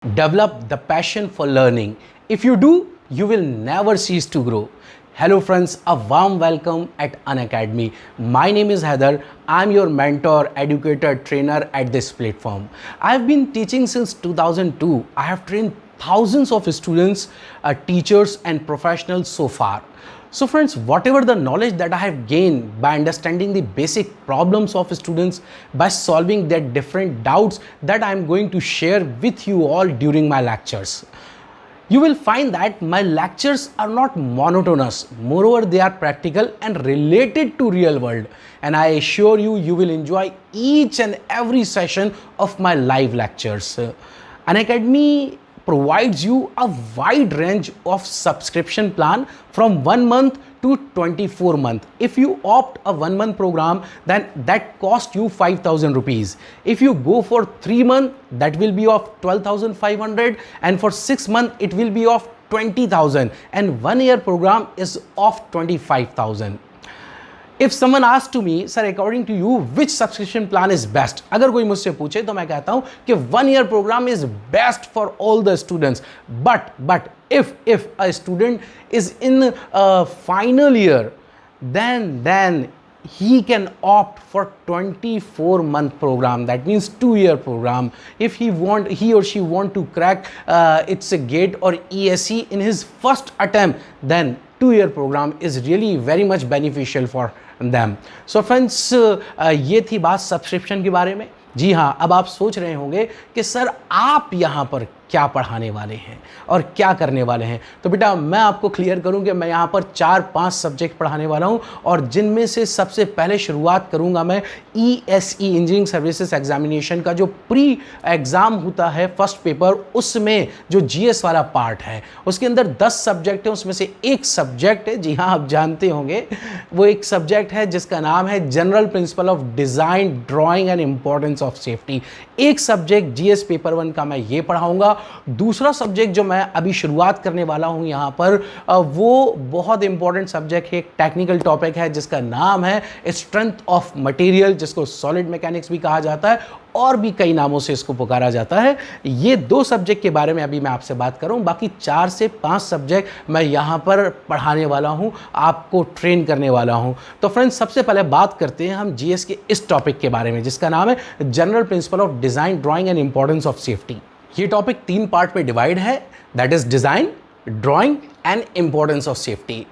Develop the passion for learning. If you do, you will never cease to grow. Hello friends, a warm welcome at Unacademy. My name is Heather. I'm your mentor, educator, trainer at this platform. I've been teaching since 2002. I have trained thousands of students, teachers and professionals so far. So friends, whatever the knowledge that I have gained by understanding the basic problems of students, by solving their different doubts, that I am going to share with you all during my lectures. You will find that my lectures are not monotonous. Moreover, they are practical and related to real world. And I assure you, you will enjoy each and every session of my live lectures. Unacademy provides you a wide range of subscription plan from 1 month to 24 months. If you opt a 1 month program, then that costs you 5,000 rupees. If you go for 3 months, that will be of 12,500, and for 6 months it will be of 20,000, and 1 year program is of 25,000. If someone asks to me, sir, according to you, which subscription plan is best? अगर कोई मुझसे पूछे तो मैं कहता हूँ कि 1 year program is best for all the students. But if a student is in a final year, then he can opt for 24-month program. That means 2-year program. If he or she want to crack its GATE or ESE in his first attempt, then 2-year program is really very much beneficial for them. So friends, ये थी बात subscription के बारे में. जी हाँ, अब आप सोच रहे होंगे कि सर आप यहाँ पर क्या पढ़ाने वाले हैं और क्या करने वाले हैं. तो बेटा मैं आपको क्लियर करूं कि मैं यहाँ पर 4-5 सब्जेक्ट पढ़ाने वाला हूं, और जिनमें से सबसे पहले शुरुआत करूंगा मैं ESE इंजीनियरिंग सर्विसेज एग्जामिनेशन का जो प्री एग्ज़ाम होता है फर्स्ट पेपर, उसमें जो GS वाला पार्ट है उसके अंदर 10 सब्जेक्ट हैं. उसमें से एक सब्जेक्ट है, जी हाँ आप जानते होंगे, वो एक सब्जेक्ट है जिसका नाम है general principle of design, drawing and importance of safety. एक सब्जेक्ट GS पेपर 1 का मैं ये पढ़ाऊंगा. दूसरा सब्जेक्ट जो मैं अभी शुरुआत करने वाला हूं यहां पर, वो बहुत इंपॉर्टेंट सब्जेक्ट है, एक टेक्निकल टॉपिक है जिसका नाम है स्ट्रेंथ ऑफ मटेरियल, जिसको सॉलिड मैकेनिक्स भी कहा जाता है और भी कई नामों से इसको पुकारा जाता है. ये 2 सब्जेक्ट के बारे में अभी मैं आपसे बात करूं. बाकी 4 से 5 सब्जेक्ट मैं यहां पर पढ़ाने वाला हूं, आपको ट्रेन करने वाला हूं. तो फ्रेंड्स, सबसे पहले बात करते हैं हम GS के इस टॉपिक के बारे में जिसका नाम है general principle of design, drawing and importance of safety. ये टॉपिक 3 पार्ट में डिवाइड है, that is design, drawing and importance of safety.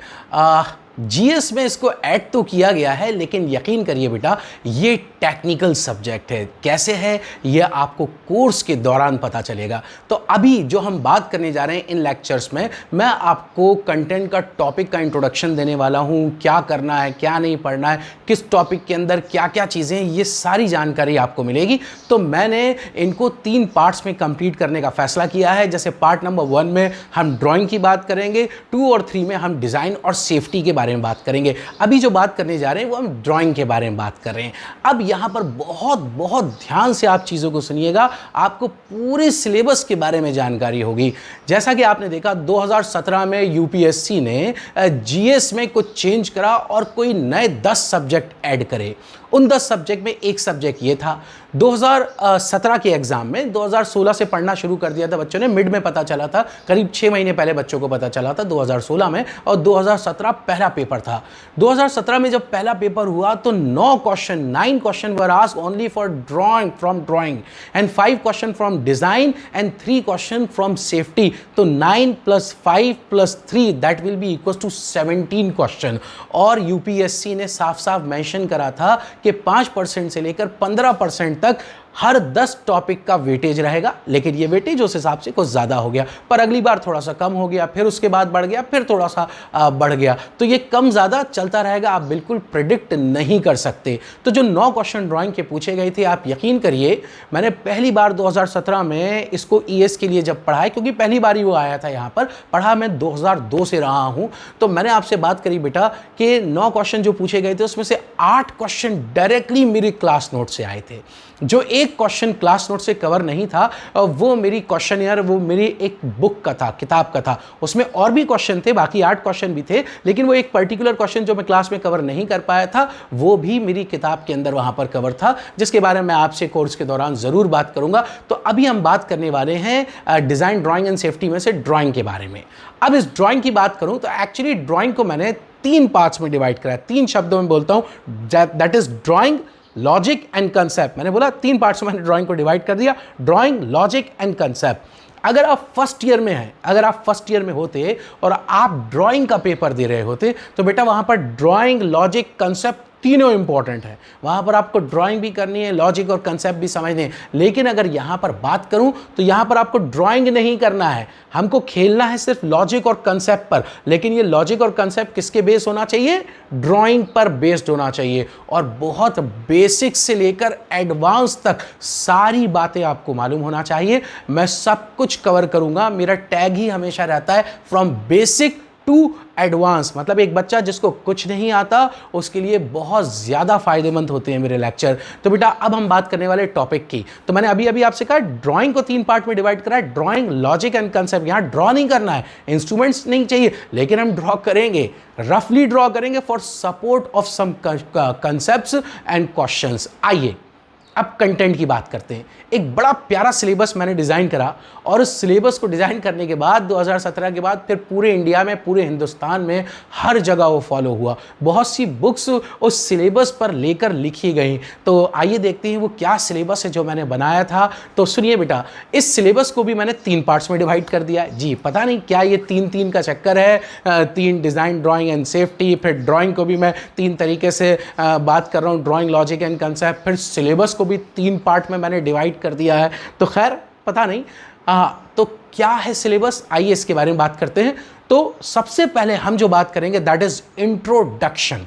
GS में इसको ऐड तो किया गया है, लेकिन यकीन करिए बेटा ये टेक्निकल सब्जेक्ट है. कैसे है ये आपको कोर्स के दौरान पता चलेगा. तो अभी जो हम बात करने जा रहे हैं इन लेक्चर्स में, मैं आपको कंटेंट का, टॉपिक का इंट्रोडक्शन देने वाला हूं. क्या करना है, क्या नहीं पढ़ना है, किस टॉपिक के अंदर क्या क्या चीज़ें हैं, ये सारी जानकारी आपको मिलेगी. तो मैंने इनको 3 पार्ट्स में कंप्लीट करने का फैसला किया है. जैसे पार्ट नंबर 1 में हम ड्राइंग की बात करेंगे, 2 और 3 में हम डिज़ाइन और सेफ्टी के बारे में बात करेंगे. अभी जो बात करने जा रहे हैं वो हम ड्राइंग के बारे में बात कर रहे हैं. अब यहां पर बहुत ध्यान से आप चीजों को सुनिएगा, आपको पूरे सिलेबस के बारे में जानकारी होगी. जैसा कि आपने देखा 2017 में यूपीएससी ने GS में कुछ चेंज करा और कोई नए 10 सब्जेक्ट ऐड करे. उन 10 सब्जेक्ट में एक सब्जेक्ट ये था. 2017 के एग्जाम में 2016 से पढ़ना शुरू कर दिया था बच्चों ने. मिड में पता चला था, करीब 6 महीने पहले बच्चों को पता चला था 2016 में, और 2017 पहला पेपर था. 2017 में जब पहला पेपर हुआ तो 9 question were asked only for drawing, from drawing, and 5 question from design and 3 question from safety. तो 9 + 5 + 3 that will be equal to 17 question. और यूपीएससी ने साफ साफ मेंशन करा था कि 5% से लेकर 15% तक हर 10 टॉपिक का वेटेज रहेगा. लेकिन ये वेटेज उस हिसाब से कुछ ज़्यादा हो गया, पर अगली बार थोड़ा सा कम हो गया, फिर उसके बाद बढ़ गया, फिर थोड़ा सा बढ़ गया. तो ये कम ज़्यादा चलता रहेगा, आप बिल्कुल प्रिडिक्ट नहीं कर सकते. तो जो 9 क्वेश्चन ड्राइंग के पूछे गए थे, आप यकीन करिए मैंने पहली बार 2017 में इसको ES के लिए जब पढ़ा है, क्योंकि पहली बार ही वो आया था यहाँ पर, पढ़ा मैं 2002 से रहा हूँ. तो मैंने आपसे बात करी बेटा कि 9 क्वेश्चन जो पूछे गए थे उसमें से 8 क्वेश्चन डायरेक्टली मेरे क्लास नोट से आए थे. जो एक क्वेश्चन क्लास नोट से कवर नहीं था वो मेरी क्वेश्चन वो मेरी एक बुक का था, किताब का था। उसमें और भी क्वेश्चन थे, बाकी 8 क्वेश्चन भी थे, लेकिन वो एक पर्टिकुलर क्वेश्चन जो मैं क्लास में कवर नहीं कर पाया था वो भी मेरी किताब के अंदर वहां पर कवर था, जिसके बारे में मैं आपसे कोर्स के दौरान जरूर बात करूंगा। तो अभी हम बात करने वाले हैं डिजाइन, ड्राइंग एंड सेफ्टी में से ड्राइंग के बारे में। अब इस ड्राइंग की बात करूं तो एक्चुअली ड्राइंग को मैंने 3 पार्ट्स में डिवाइड करा है। 3 शब्दों में बोलता हूं, that is drawing, logic and concept. मैंने बोला 3 पार्ट्स में मैंने ड्राइंग को डिवाइड कर दिया, ड्राइंग, लॉजिक एंड कंसेप्ट। अगर आप फर्स्ट ईयर में हैं, अगर आप फर्स्ट ईयर में होते और आप ड्राइंग का पेपर दे रहे होते तो बेटा वहां पर ड्राइंग, लॉजिक, कंसेप्ट तीनों इंपॉर्टेंट है। वहां पर आपको ड्राइंग भी करनी है, लॉजिक और कंसेप्ट भी समझने हैं। लेकिन अगर यहां पर बात करूं तो यहां पर आपको ड्राइंग नहीं करना है, हमको खेलना है सिर्फ लॉजिक और कंसेप्ट पर। लेकिन ये लॉजिक और कंसेप्ट किसके बेस होना चाहिए? ड्राइंग पर बेस्ड होना चाहिए। और बहुत बेसिक से लेकर एडवांस तक सारी बातें आपको मालूम होना चाहिए। मैं सब कुछ कवर करूंगा, मेरा टैग ही हमेशा रहता है फ्रॉम बेसिक टू एडवांस। मतलब एक बच्चा जिसको कुछ नहीं आता उसके लिए बहुत ज़्यादा फायदेमंद होते हैं मेरे लेक्चर। तो बेटा अब हम बात करने वाले टॉपिक की। तो मैंने अभी अभी आपसे कहा ड्राइंग को 3 पार्ट में डिवाइड करा है, ड्राइंग, लॉजिक एंड कंसेप्ट। यहाँ ड्रॉ नहीं करना है, इंस्ट्रूमेंट्स नहीं चाहिए, लेकिन हम ड्रॉ करेंगे, रफली ड्रॉ करेंगे for support of some concepts and questions. आइए अब कंटेंट की बात करते हैं। एक बड़ा प्यारा सिलेबस मैंने डिज़ाइन करा और उस सिलेबस को डिज़ाइन करने के बाद 2017 के बाद फिर पूरे इंडिया में, पूरे हिंदुस्तान में हर जगह वो फॉलो हुआ। बहुत सी बुक्स उस सिलेबस पर लेकर लिखी गई। तो आइए देखते हैं वो क्या सिलेबस है जो मैंने बनाया था। तो सुनिए बेटा, इस सिलेबस को भी मैंने 3 पार्ट्स में डिवाइड कर दिया है। जी पता नहीं क्या ये 3-3 का चक्कर है, 3 डिज़ाइन, ड्राइंग एंड सेफ्टी, फिर ड्राइंग को भी मैं 3 तरीके से बात कर रहा हूँ, ड्राइंग, लॉजिक एंड कंसेप्ट, फिर सिलेबस को भी 3 पार्ट में मैंने डिवाइड कर दिया है। तो खैर पता नहीं। तो क्या है सिलेबस, आइए इसके बारे में बात करते हैं। तो सबसे पहले हम जो बात करेंगे दैट इज इंट्रोडक्शन।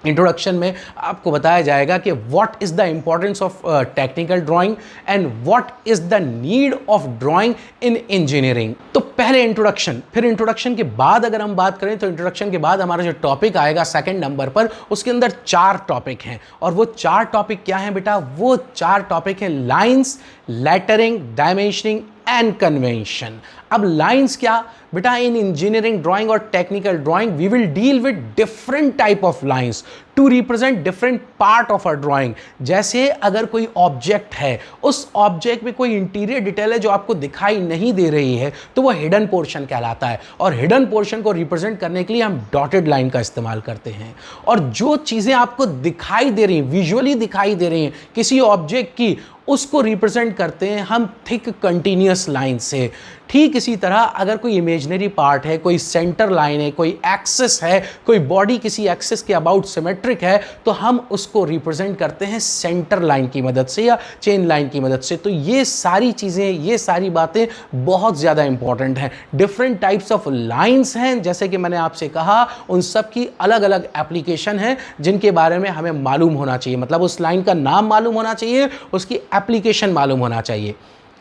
इंट्रोडक्शन में आपको बताया जाएगा कि what is the importance of technical drawing and what is the need of drawing in engineering. तो पहले इंट्रोडक्शन, फिर इंट्रोडक्शन के बाद अगर हम बात करें तो इंट्रोडक्शन के बाद हमारा जो टॉपिक आएगा सेकंड नंबर पर, उसके अंदर 4 टॉपिक हैं। और वो 4 टॉपिक क्या हैं बेटा? वो 4 टॉपिक हैं lines, lettering, dimensioning and convention. अब लाइंस क्या बेटा? इन इंजीनियरिंग ड्राइंग और technical drawing we will deal with different type of lines to represent different part of a drawing. जैसे अगर कोई ऑब्जेक्ट है, उस ऑब्जेक्ट में कोई इंटीरियर डिटेल है जो आपको दिखाई नहीं दे रही है, तो वो हिडन पोर्शन कहलाता है। और हिडन पोर्शन को रिप्रेजेंट करने के लिए हम डॉटेड लाइन का इस्तेमाल करते हैं। और जो चीज़ें आपको दिखाई दे रही हैं, विजुअली दिखाई दे रही हैं किसी ऑब्जेक्ट की, उसको रिप्रेजेंट करते हैं हम थिक कंटिन्यूअस लाइन से। ठीक इसी तरह अगर कोई इमेजिनरी पार्ट है, कोई सेंटर लाइन है, कोई एक्सिस है, कोई बॉडी किसी एक्सिस के अबाउट सिमेट्रिक है, तो हम उसको रिप्रेजेंट करते हैं सेंटर लाइन की मदद से या चेन लाइन की मदद से। तो ये सारी चीज़ें, ये सारी बातें बहुत ज़्यादा इंपॉर्टेंट हैं। डिफरेंट टाइप्स ऑफ लाइन्स हैं, जैसे कि मैंने आपसे कहा, उन सब की अलग अलग एप्लीकेशन है जिनके बारे में हमें मालूम होना चाहिए। मतलब उस लाइन का नाम मालूम होना चाहिए, उसकी एप्लीकेशन मालूम होना चाहिए।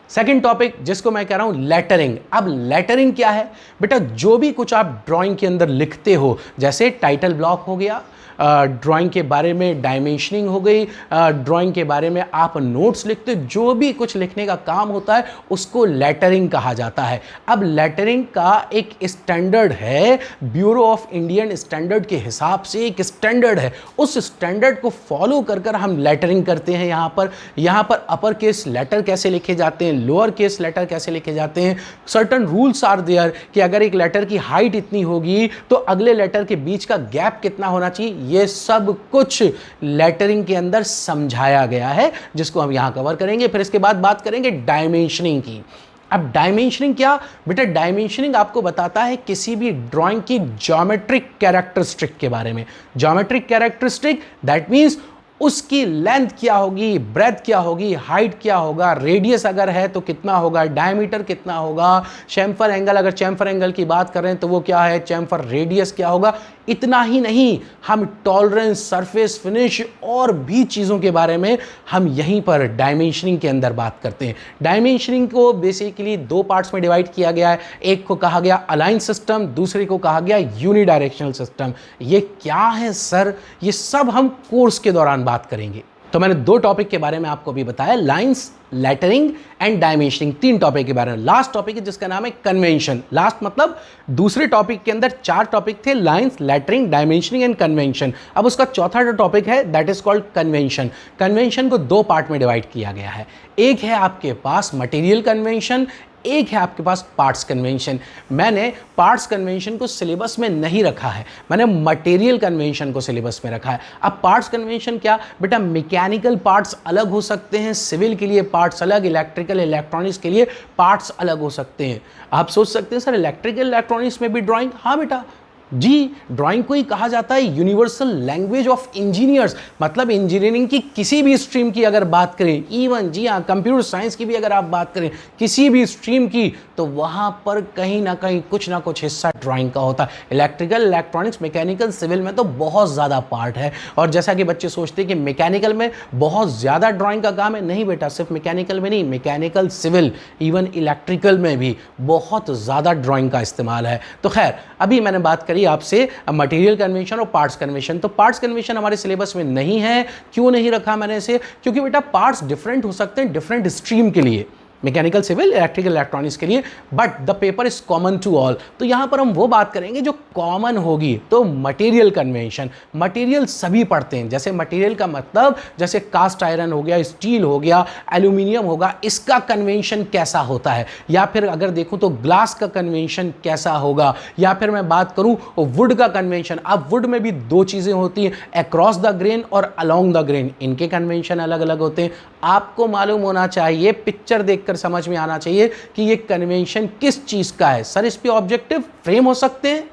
सेकंड टॉपिक जिसको मैं कह रहा हूं लेटरिंग। अब लेटरिंग क्या है बेटा? जो भी कुछ आप ड्राइंग के अंदर लिखते हो, जैसे टाइटल ब्लॉक हो गया, ड्राइंग के बारे में डायमेंशनिंग हो गई, ड्राइंग के बारे में आप नोट्स लिखते, जो भी कुछ लिखने का काम होता है उसको लेटरिंग कहा जाता है। अब लेटरिंग का एक स्टैंडर्ड है, ब्यूरो ऑफ इंडियन स्टैंडर्ड के हिसाब से एक स्टैंडर्ड है। उस स्टैंडर्ड को फॉलो कर कर हम लेटरिंग करते हैं। यहाँ पर अपर केस लेटर कैसे लिखे जाते हैं, लोअर केस लेटर कैसे लिखे जाते हैं, सर्टन रूल्स आर देयर कि अगर एक लेटर की हाइट इतनी होगी तो अगले लेटर के बीच का गैप कितना होना चाहिए। ये सब कुछ लेटरिंग के अंदर समझाया गया है, जिसको हम यहां कवर करेंगे। फिर इसके बाद बात करेंगे डायमेंशनिंग की। अब डायमेंशनिंग क्या बेटा? डायमेंशनिंग आपको बताता है किसी भी ड्राइंग की ज्योमेट्रिक कैरेक्टरिस्टिक के बारे में। ज्योमेट्रिक कैरेक्टरिस्टिक दैट मींस उसकी लेंथ क्या होगी, ब्रेथ क्या होगी, हाइट क्या होगा, रेडियस अगर है तो कितना होगा, डायमीटर कितना होगा, चैम्फर एंगल, अगर चैम्फर एंगल की बात कर रहे हैं तो वो क्या है, चैम्फर रेडियस क्या होगा। इतना ही नहीं, हम टॉलरेंस, सरफेस फिनिश और भी चीज़ों के बारे में हम यहीं पर डायमेंशनिंग के अंदर बात करते हैं। डायमेंशनिंग को बेसिकली 2 पार्ट्स में डिवाइड किया गया है। एक को कहा गया अलाइन सिस्टम, दूसरे को कहा गया यूनिडायरेक्शनल सिस्टम। ये क्या है सर? ये सब हम कोर्स के दौरान बात करेंगे। तो मैंने 2 टॉपिक के बारे में आपको अभी बताया, lines, lettering and dimensioning, 3 topic के बारे में। लास्ट टॉपिक है जिसका नाम है कन्वेंशन। लास्ट मतलब दूसरे टॉपिक के अंदर 4 टॉपिक थे, lines, lettering, dimensioning and convention. अब उसका चौथा जो टॉपिक है that is called convention. Convention को 2 पार्ट में डिवाइड किया गया है। एक है आपके पास मटेरियल कन्वेंशन, एक है आपके पास पार्ट्स कन्वेंशन। मैंने पार्ट्स कन्वेंशन को सिलेबस में नहीं रखा है, मैंने मटेरियल कन्वेंशन को सिलेबस में रखा है। अब पार्ट्स कन्वेंशन क्या बेटा, मैकेनिकल पार्ट्स अलग हो सकते हैं, सिविल के लिए पार्ट्स अलग, इलेक्ट्रिकल इलेक्ट्रॉनिक्स के लिए पार्ट्स अलग हो सकते हैं। आप सोच सकते हैं सर इलेक्ट्रिकल इलेक्ट्रॉनिक्स में भी ड्राइंग? हाँ बेटा जी, ड्राइंग को ही कहा जाता है यूनिवर्सल लैंग्वेज ऑफ इंजीनियर्स। मतलब इंजीनियरिंग की किसी भी स्ट्रीम की अगर बात करें, इवन जी हाँ कंप्यूटर साइंस की भी अगर आप बात करें, किसी भी स्ट्रीम की, तो वहाँ पर कहीं ना कहीं कुछ ना कुछ हिस्सा ड्राइंग का होता है। इलेक्ट्रिकल, इलेक्ट्रॉनिक्स, मैकेनिकल, सिविल में तो बहुत ज़्यादा पार्ट है। और जैसा कि बच्चे सोचते हैं कि मैकेनिकल में बहुत ज़्यादा ड्राइंग का काम है, नहीं बेटा, सिर्फ मैकेनिकल में नहीं, मैकेनिकल, सिविल, इवन इलेक्ट्रिकल में भी बहुत ज़्यादा ड्राइंग का इस्तेमाल है। तो खैर अभी मैंने बात करी आपसे मटेरियल कन्वेंशन और पार्ट्स कन्वेंशन। तो पार्ट्स कन्वेंशन हमारे सिलेबस में नहीं है। क्यों नहीं रखा मैंने इसे? क्योंकि बेटा पार्ट्स डिफरेंट हो सकते हैं डिफरेंट स्ट्रीम के लिए, मैकेनिकल, सिविल, इलेक्ट्रिकल, इलेक्ट्रॉनिक्स के लिए, but the paper is common to all. तो यहां पर हम वो बात करेंगे जो कॉमन होगी। तो मटेरियल कन्वेंशन, मटेरियल सभी पढ़ते हैं। जैसे मटेरियल का मतलब जैसे कास्ट आयरन हो गया, स्टील हो गया, एल्यूमिनियम होगा, इसका कन्वेंशन कैसा होता है, या फिर अगर देखूं तो ग्लास का कन्वेंशन कैसा होगा, या फिर मैं बात करूं वुड का कन्वेंशन। अब वुड में भी 2 चीजें होती हैं, अक्रॉस द ग्रेन और अलोंग द ग्रेन, इनके कन्वेंशन अलग अलग होते हैं। आपको मालूम होना चाहिए, पिक्चर देखकर समझ में आना चाहिए कि ये कन्वेंशन किस चीज का है। सर इस पे ऑब्जेक्टिव फ्रेम हो सकते हैं,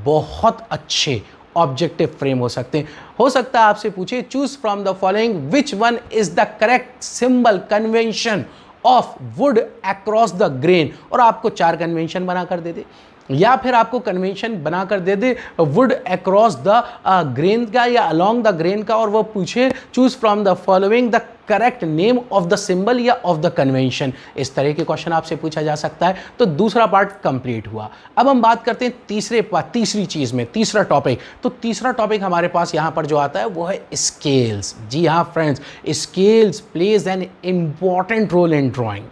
बहुत अच्छे ऑब्जेक्टिव फ्रेम हो सकते हैं। हो सकता है आपसे पूछे choose from the following which one is the correct symbol convention of would across the grain, और आपको 4 कन्वेंशन बनाकर दे दे, या फिर आपको कन्वेंशन बनाकर दे दे वुड अक्रॉस द ग्रेन का या अलोंग द ग्रेन का, और वो पूछे choose from the following the correct name of the symbol या ऑफ द कन्वेंशन। इस तरह के क्वेश्चन आपसे पूछा जा सकता है। तो दूसरा पार्ट कंप्लीट हुआ। अब हम बात करते हैं तीसरी चीज में, तीसरा टॉपिक। तो तीसरा टॉपिक हमारे पास यहां पर जो आता है वो है स्केल्स। जी हाँ friends, scales plays an important role in drawing.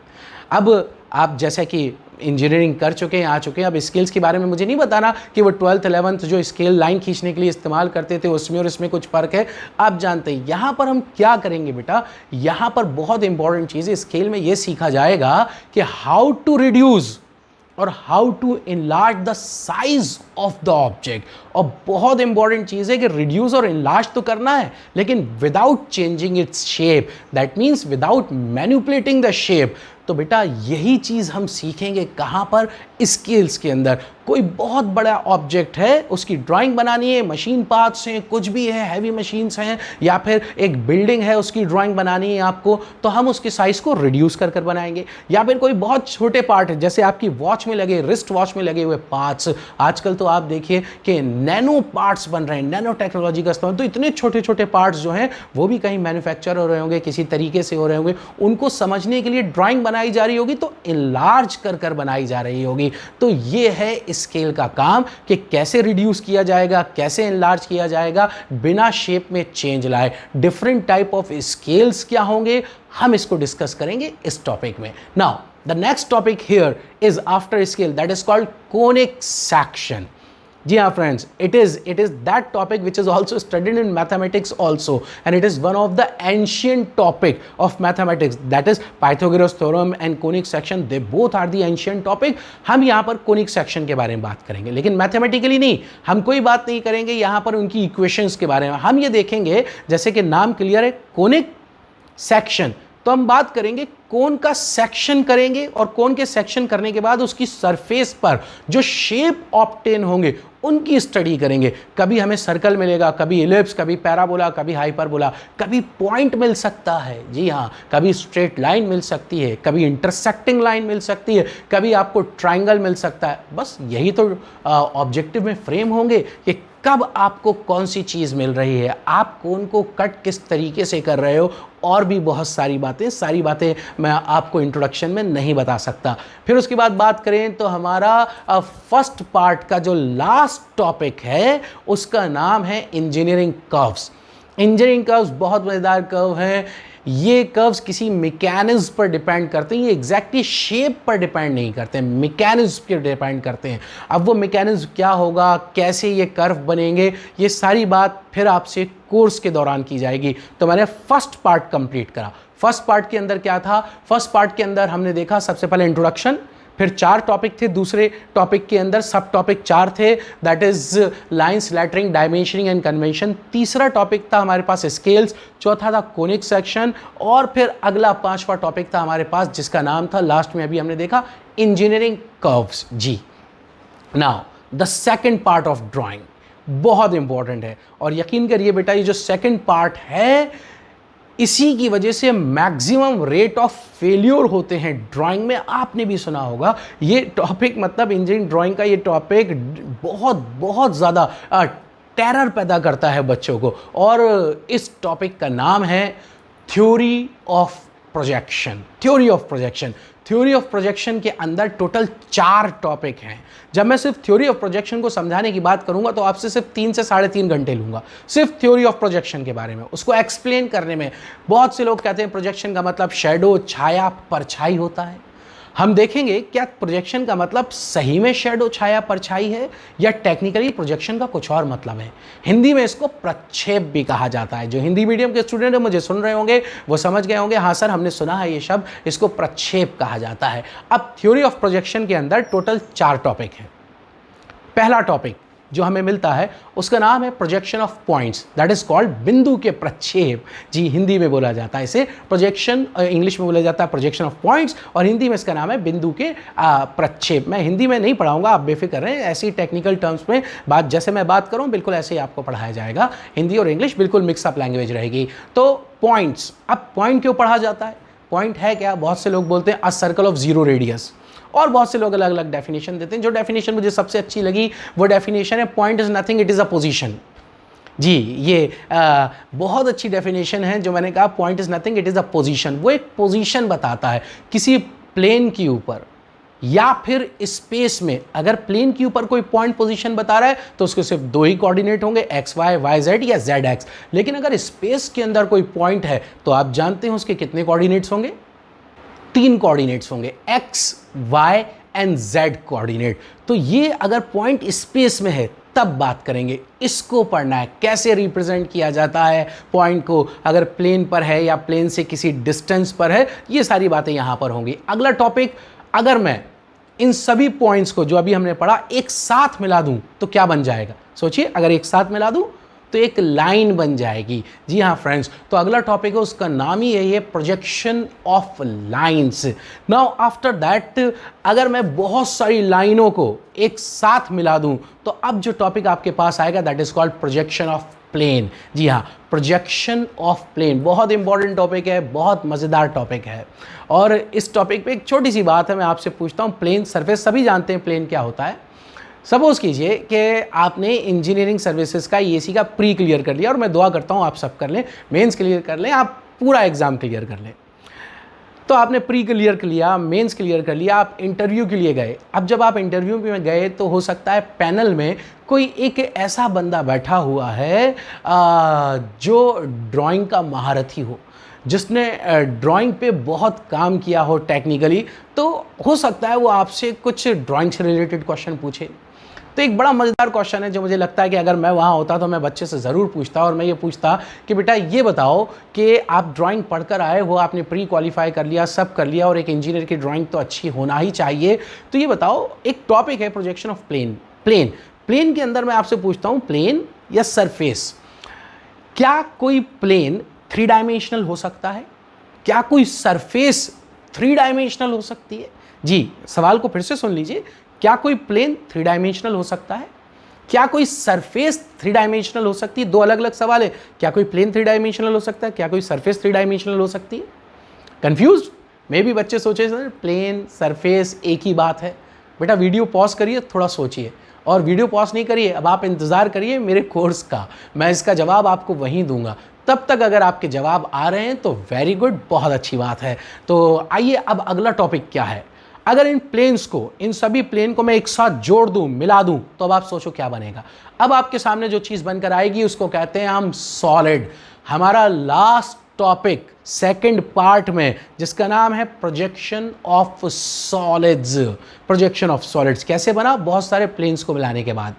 अब आप जैसा कि इंजीनियरिंग कर चुके हैं, आ चुके हैं, अब स्केल्स के बारे में मुझे नहीं बताना कि वो 12th 11th जो स्केल लाइन खींचने के लिए इस्तेमाल करते थे उसमें और इसमें कुछ फ़र्क है। आप जानते हैं यहाँ पर हम क्या करेंगे बेटा, यहाँ पर बहुत इंपॉर्टेंट चीज़ है। स्केल में ये सीखा जाएगा कि हाउ टू रिड्यूस और how to enlarge the size of the object. और बहुत इंपॉर्टेंट चीज़ है कि रिड्यूस और इनलार्ज तो करना है, लेकिन without changing its shape, that means without manipulating the shape. तो बेटा यही चीज़ हम सीखेंगे कहाँ पर, स्केल्स के अंदर। कोई बहुत बड़ा ऑब्जेक्ट है, उसकी ड्राइंग बनानी है, मशीन पार्ट्स हैं, कुछ भी है, हैवी मशीन्स हैं, या फिर एक बिल्डिंग है उसकी ड्राइंग बनानी है आपको, तो हम उसके साइज़ को रिड्यूस कर कर बनाएंगे। या फिर कोई बहुत छोटे पार्ट है, जैसे आपकी वॉच में लगे, रिस्ट वॉच में लगे हुए पार्ट्स, आजकल तो आप देखिए कि नैनो पार्ट्स बन रहे हैं, नैनो टेक्नोलॉजी का इस्तेमाल। तो इतने छोटे छोटे पार्ट्स जो हैं वो भी कहीं मैन्युफैक्चर हो रहे होंगे, किसी तरीके से हो रहे होंगे, उनको समझने के लिए ड्राइंग बनाई जा रही होगी, तो इनलार्ज कर कर बनाई जा रही होगी। तो ये है स्केल का काम कि कैसे रिड्यूस किया जाएगा, कैसे इनलार्ज किया जाएगा बिना शेप में चेंज लाए। डिफरेंट टाइप ऑफ स्केल्स क्या होंगे, हम इसको डिस्कस करेंगे इस टॉपिक में। Now the next topic here is after scale, that is called conic section. जी हाँ friends, it is that topic which is also studied in mathematics also, and it is one of the ancient topic of mathematics, that is Pythagoras theorem and conic section, they both are the ancient topic। हम यहाँ पर conic section के बारे में बात करेंगे, लेकिन mathematically नहीं, हम कोई बात नहीं करेंगे यहाँ पर उनकी इक्वेशंस के बारे में। हम ये देखेंगे, जैसे कि नाम क्लियर है, कोनिक सेक्शन, तो हम बात करेंगे कोन का सेक्शन करेंगे, और कोन के सेक्शन करने के बाद उसकी सरफेस पर जो शेप ऑब्टेन होंगे उनकी स्टडी करेंगे। कभी हमें सर्कल मिलेगा, कभी इलिप्स, कभी पैराबोला, कभी हाइपरबोला, कभी पॉइंट मिल सकता है, जी हाँ, कभी स्ट्रेट लाइन मिल सकती है, कभी इंटरसेक्टिंग लाइन मिल सकती है, कभी आपको ट्राइंगल मिल सकता है। बस यही तो ऑब्जेक्टिव में फ्रेम होंगे कि कब आपको कौन सी चीज़ मिल रही है, आप कोन को कट किस तरीके से कर रहे हो, और भी बहुत सारी बातें मैं आपको इंट्रोडक्शन में नहीं बता सकता। फिर उसके बाद बात करें तो हमारा फर्स्ट पार्ट का जो लास्ट टॉपिक है उसका नाम है इंजीनियरिंग कर्व्स। इंजीनियरिंग कर्व्स बहुत मज़ेदार कर्व हैं। ये कर्व्स किसी मैकेनिज्म पर डिपेंड करते हैं, ये एग्जैक्टली शेप पर डिपेंड नहीं करते हैं, मैकेनिज्म पर डिपेंड करते हैं। अब वो मैकेनिज्म क्या होगा, कैसे ये कर्व बनेंगे, ये सारी बात फिर आपसे कोर्स के दौरान की जाएगी। तो मैंने फर्स्ट पार्ट कंप्लीट करा। फर्स्ट पार्ट के अंदर क्या था? फर्स्ट पार्ट के अंदर हमने देखा सबसे पहले इंट्रोडक्शन, फिर 4 टॉपिक थे, दूसरे टॉपिक के अंदर सब टॉपिक 4 थे, that his lines, lettering, dimensioning and convention. तीसरा टॉपिक था हमारे पास स्केल्स, चौथा था कोनिक सेक्शन, और फिर अगला 5वां टॉपिक था हमारे पास जिसका नाम था, लास्ट में अभी हमने देखा, इंजीनियरिंग कर्व्स। जी, now the second part of drawing बहुत इंपॉर्टेंट है, और यकीन करिए बेटा ये जो सेकेंड पार्ट है इसी की वजह से मैक्सिमम रेट ऑफ फेल्योर होते हैं ड्राइंग में। आपने भी सुना होगा ये टॉपिक, मतलब इंजीनियरिंग ड्राइंग का ये टॉपिक बहुत बहुत ज़्यादा टेरर पैदा करता है बच्चों को, और इस टॉपिक का नाम है theory of projection. Theory of projection, theory of projection के अंदर टोटल 4 टॉपिक हैं। जब मैं सिर्फ थ्योरी ऑफ प्रोजेक्शन को समझाने की बात करूंगा तो आपसे सिर्फ 3 से 3.5 घंटे लूंगा, सिर्फ थ्योरी ऑफ प्रोजेक्शन के बारे में, उसको एक्सप्लेन करने में। बहुत से लोग कहते हैं प्रोजेक्शन का मतलब शैडो, छाया, परछाई होता है। हम देखेंगे क्या प्रोजेक्शन का मतलब सही में शैडो, छाया, परछाई है, या टेक्निकली प्रोजेक्शन का कुछ और मतलब है। हिंदी में इसको प्रक्षेप भी कहा जाता है। जो हिंदी मीडियम के स्टूडेंट है मुझे सुन रहे होंगे वो समझ गए होंगे, हाँ सर हमने सुना है ये शब्द, इसको प्रक्षेप कहा जाता है। अब थ्योरी ऑफ प्रोजेक्शन के अंदर टोटल 4 टॉपिक हैं। पहला टॉपिक जो हमें मिलता है उसका नाम है projection of points, that is called बिंदु के प्रक्षेप। जी, हिंदी में बोला जाता है इसे प्रोजेक्शन, इंग्लिश में बोला जाता है प्रोजेक्शन ऑफ पॉइंट्स, और हिंदी में इसका नाम है बिंदु के प्रक्षेप। मैं हिंदी में नहीं पढ़ाऊंगा, आप बेफिक्र रहें, ऐसी टेक्निकल टर्म्स में बात, जैसे मैं बात करूं बिल्कुल ऐसे ही आपको पढ़ाया जाएगा। हिंदी और इंग्लिश बिल्कुल मिक्सअप लैंग्वेज रहेगी। तो पॉइंट्स, अब पॉइंट क्यों पढ़ा जाता है? पॉइंट है क्या? बहुत से लोग बोलते हैं a circle of zero radius, और बहुत से लोग अलग अलग डेफिनेशन देते हैं। जो डेफिनेशन मुझे सबसे अच्छी लगी वो डेफिनेशन है point is nothing, it is a position. जी, ये बहुत अच्छी डेफिनेशन है जो मैंने कहा, point is nothing, it is a position. वो एक पोजीशन बताता है किसी प्लेन के ऊपर या फिर स्पेस में। अगर प्लेन के ऊपर कोई पॉइंट पोजीशन बता रहा है तो उसके सिर्फ 2 ही कोऑर्डिनेट होंगे, एक्स वाई, वाई जेड या जेड एक्स। लेकिन अगर स्पेस के अंदर कोई पॉइंट है तो आप जानते हैं उसके कितने कोऑर्डिनेट्स होंगे? 3 कोऑर्डिनेट्स होंगे, X, Y and Z coordinate. तो ये अगर पॉइंट स्पेस में है तब बात करेंगे, इसको पढ़ना है कैसे रिप्रेजेंट किया जाता है पॉइंट को, अगर प्लेन पर है या प्लेन से किसी डिस्टेंस पर है, ये सारी बातें यहां पर होंगी। अगला टॉपिक, अगर मैं इन सभी पॉइंट्स को जो अभी हमने पढ़ा एक साथ मिला दूं तो क्या बन जाएगा? सोचिए, अगर एक साथ मिला दूं तो एक लाइन बन जाएगी। जी हाँ फ्रेंड्स, तो अगला टॉपिक है उसका नाम ही यही है projection of lines. Now after that, अगर मैं बहुत सारी लाइनों को एक साथ मिला दूं तो अब जो टॉपिक आपके पास आएगा that is called projection of plane. जी हाँ, प्रोजेक्शन ऑफ प्लेन बहुत इंपॉर्टेंट टॉपिक है, बहुत मज़ेदार टॉपिक है। और इस टॉपिक पे एक छोटी सी बात है, मैं आपसे पूछता हूँ, प्लेन सरफेस, सभी जानते हैं प्लेन क्या होता है। सपोज कीजिए कि आपने इंजीनियरिंग सर्विसेज का ईएसी का प्री क्लियर कर लिया, और मैं दुआ करता हूँ आप सब कर लें, मेंस क्लियर कर लें, आप पूरा एग्जाम क्लियर कर लें। तो आपने प्री क्लियर कर लिया, मेंस क्लियर कर लिया, आप इंटरव्यू के लिए गए। अब जब आप इंटरव्यू में गए तो हो सकता है पैनल में कोई एक ऐसा बंदा बैठा हुआ है जो ड्राइंग का महारथी हो, जिसने ड्राइंग पे बहुत काम किया हो टेक्निकली। तो हो सकता है वो आपसे कुछ ड्राइंग से रिलेटेड क्वेश्चन पूछे। तो एक बड़ा मज़ेदार क्वेश्चन है जो मुझे लगता है कि अगर मैं वहाँ होता तो मैं बच्चे से ज़रूर पूछता, और मैं ये पूछता कि बेटा ये बताओ कि आप ड्राइंग पढ़कर आए हो, आपने प्री क्वालिफाई कर लिया, सब कर लिया, और एक इंजीनियर की ड्राइंग तो अच्छी होना ही चाहिए। तो ये बताओ, एक टॉपिक है प्रोजेक्शन ऑफ प्लेन। प्लेन के अंदर मैं आपसे पूछता हूँ, प्लेन या सरफेस, क्या कोई प्लेन 3 डायमेंशनल हो सकता है? क्या कोई सरफेस 3 डायमेंशनल हो सकती है? जी, सवाल को फिर से सुन लीजिए, क्या कोई प्लेन 3 डायमेंशनल हो सकता है? क्या कोई सरफेस 3 डायमेंशनल हो सकती है? 2 अलग अलग सवाल है। क्या कोई प्लेन 3 डायमेंशनल हो सकता है? क्या कोई सरफेस 3 डायमेंशनल हो सकती है? कंफ्यूज्ड? मे भी बच्चे सोचे सर प्लेन सरफेस एक ही बात है। बेटा वीडियो पॉज करिए, थोड़ा सोचिए, और वीडियो पॉज नहीं करिए, अब आप इंतज़ार करिए मेरे कोर्स का, मैं इसका जवाब आपको वहीं दूंगा। तब तक अगर आपके जवाब आ रहे हैं तो वेरी गुड, बहुत अच्छी बात है। तो आइए, अब अगला टॉपिक क्या है? अगर इन प्लेन्स को, इन सभी प्लेन को मैं एक साथ जोड़ दूं, मिला दूं, तो अब आप सोचो क्या बनेगा। अब आपके सामने जो चीज बनकर आएगी उसको कहते हैं हम सॉलिड। हमारा लास्ट टॉपिक सेकंड पार्ट में, जिसका नाम है projection of solids. Projection of solids कैसे बना? बहुत सारे प्लेन्स को मिलाने के बाद।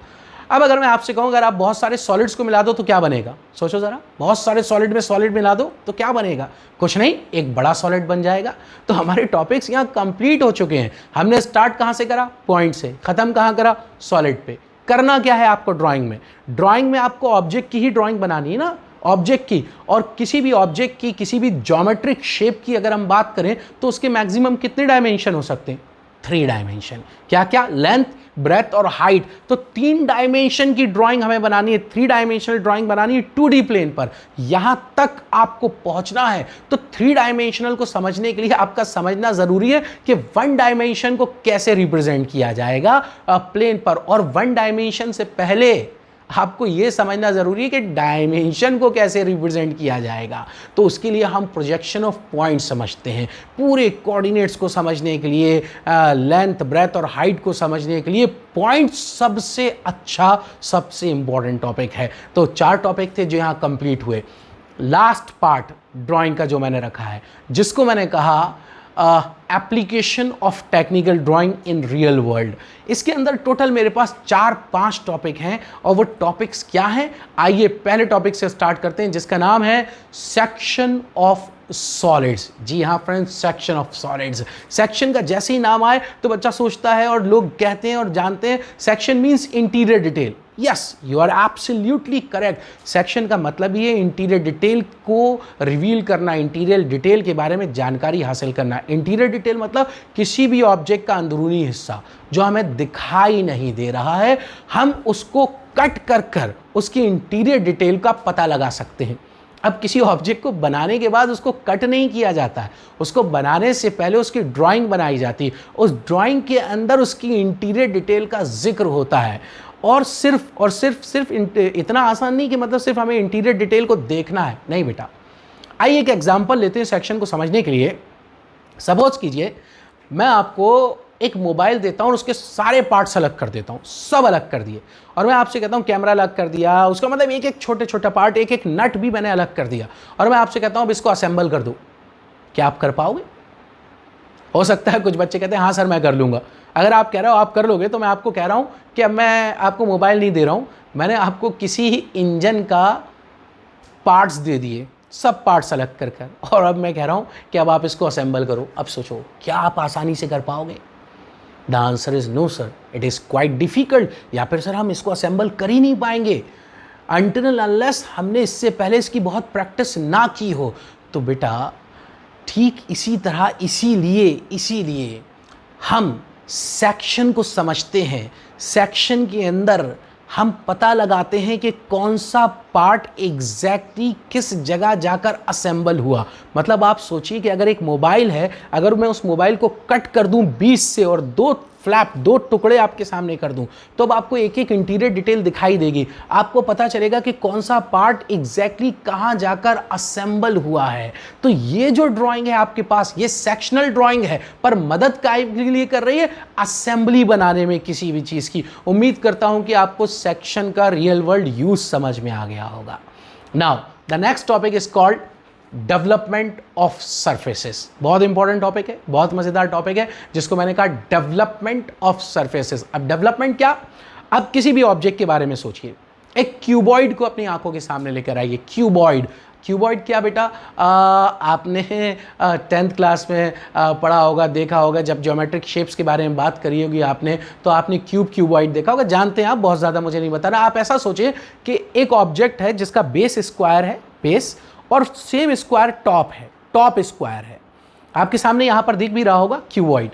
अब अगर मैं आपसे कहूं अगर आप बहुत सारे सॉलिड्स को मिला दो तो क्या बनेगा? सोचो जरा, बहुत सारे सॉलिड में सॉलिड मिला दो तो क्या बनेगा? कुछ नहीं, एक बड़ा सॉलिड बन जाएगा। तो हमारे टॉपिक्स यहाँ कंप्लीट हो चुके हैं। हमने स्टार्ट कहाँ से करा? पॉइंट से। खत्म कहाँ करा? सॉलिड पे। करना क्या है आपको ड्राइंग में? ड्राइंग में आपको ऑब्जेक्ट की ही ड्राइंग बनानी है ना, ऑब्जेक्ट की। और किसी भी ऑब्जेक्ट की, किसी भी ज्योमेट्रिक शेप की अगर हम बात करें तो उसके मैक्सिमम कितने डायमेंशन हो सकते हैं? 3 डायमेंशन। क्या क्या? लेंथ, ब्रेथ और हाइट। तो 3 डायमेंशन की ड्राइंग हमें बनानी है, 3 डायमेंशनल ड्राइंग बनानी है 2D प्लेन पर। यहां तक आपको पहुंचना है तो 3 डायमेंशनल को समझने के लिए आपका समझना जरूरी है कि 1 डायमेंशन को कैसे रिप्रेजेंट किया जाएगा प्लेन पर। और 1 डायमेंशन से पहले आपको यह समझना जरूरी है कि डायमेंशन को कैसे रिप्रेजेंट किया जाएगा। तो उसके लिए हम प्रोजेक्शन ऑफ पॉइंट समझते हैं। पूरे कोऑर्डिनेट्स को समझने के लिए, लेंथ, ब्रेथ और हाइट को समझने के लिए पॉइंट सबसे अच्छा, सबसे इंपॉर्टेंट टॉपिक है। तो 4 टॉपिक थे जो यहाँ कंप्लीट हुए। लास्ट पार्ट ड्राइंग का जो मैंने रखा है, जिसको मैंने कहा application of technical drawing in real world. इसके अंदर टोटल मेरे पास 4-5 टॉपिक हैं। और वो टॉपिक्स क्या हैं? आइए पहले टॉपिक से स्टार्ट करते हैं, जिसका नाम है सेक्शन ऑफ सॉलिड्स। जी हाँ friends, section of solids. Section का जैसे ही नाम आए तो बच्चा सोचता है और लोग कहते हैं और जानते हैं section means interior detail. Yes, you are absolutely correct. Section का मतलब ही है इंटीरियर डिटेल को रिवील करना, इंटीरियर डिटेल के बारे में जानकारी हासिल करना। इंटीरियर डिटेल मतलब किसी भी ऑब्जेक्ट का अंदरूनी हिस्सा जो हमें दिखाई नहीं दे रहा है, हम उसको कट कर कर उसकी इंटीरियर डिटेल का पता लगा सकते हैं। अब किसी ऑब्जेक्ट को बनाने के बाद उसको कट नहीं किया जाता है, उसको बनाने से पहले उसकी ड्राइंग बनाई जाती है। उस ड्राइंग के अंदर उसकी इंटीरियर डिटेल का जिक्र होता है। और सिर्फ इतना आसान नहीं कि मतलब सिर्फ हमें इंटीरियर डिटेल को देखना है, नहीं बेटा। आइए एक एग्जांपल लेते हैं सेक्शन को समझने के लिए। सपोज कीजिए मैं आपको एक मोबाइल देता हूँ और उसके सारे पार्ट्स अलग कर देता हूँ, सब अलग कर दिए। और मैं आपसे कहता हूँ कैमरा अलग कर दिया, उसका मतलब एक एक छोटे छोटे पार्ट, एक एक नट भी मैंने अलग कर दिया। और मैं आपसे कहता हूँ अब इसको असेंबल कर दो, क्या आप कर पाओगे? हो सकता है कुछ बच्चे कहते हैं हाँ सर मैं कर लूँगा। अगर आप कह रहे हो आप कर लोगे तो मैं आपको कह रहा हूँ कि अब मैं आपको मोबाइल नहीं दे रहा हूँ, मैंने आपको किसी इंजन का पार्ट्स दे दिए, सब पार्ट्स अलग कर कर, और अब मैं कह रहा हूँ कि अब आप इसको असेंबल करो। अब सोचो क्या आप आसानी से कर पाओगे? The answer is no sir, it is quite difficult. या फिर सर हम इसको असेंबल कर ही नहीं पाएंगे अनटिल अनलेस हमने इससे पहले इसकी बहुत प्रैक्टिस ना की हो। तो बेटा ठीक इसी तरह, इसीलिए हम सेक्शन को समझते हैं। सेक्शन के अंदर हम पता लगाते हैं कि कौन सा पार्ट एग्जैक्टली किस जगह जाकर असेंबल हुआ। मतलब आप सोचिए कि अगर एक मोबाइल है, अगर मैं उस मोबाइल को कट कर दूं 20 से और 2 फ्लैप, 2 टुकड़े आपके सामने कर दूं, तो अब आपको एक एक इंटीरियर डिटेल दिखाई देगी। आपको पता चलेगा कि कौन सा पार्ट एग्जैक्टली कहां जाकर असेंबल हुआ है। तो ये जो ड्राइंग है आपके पास, ये सेक्शनल ड्राइंग है, पर मदद के लिए कर रही है असेंबली बनाने में किसी भी चीज की। उम्मीद करता हूं कि आपको सेक्शन का रियल वर्ल्ड यूज समझ में आ गया होगा। Now the next topic is called development of surfaces. बहुत इंपॉर्टेंट टॉपिक है, बहुत मजेदार टॉपिक है, जिसको मैंने कहा डेवलपमेंट ऑफ सरफेसेस। अब डेवलपमेंट क्या? अब किसी भी ऑब्जेक्ट के बारे में सोचिए। एक क्यूबॉइड को अपनी आंखों के सामने लेकर आइए। क्यूबॉइड क्या बेटा? आपने 10th क्लास में पढ़ा होगा, देखा होगा, जब ज्योमेट्रिक शेप्स के बारे में बात करी होगी आपने, तो आपने क्यूबॉइड देखा होगा। जानते हैं आप, बहुत ज़्यादा मुझे नहीं बता रहा। आप ऐसा सोचिए कि एक ऑब्जेक्ट है जिसका बेस स्क्वायर है, बेस, और सेम स्क्वायर टॉप है, टॉप स्क्वायर है। आपके सामने यहां पर दिख भी रहा होगा क्यूबॉइड।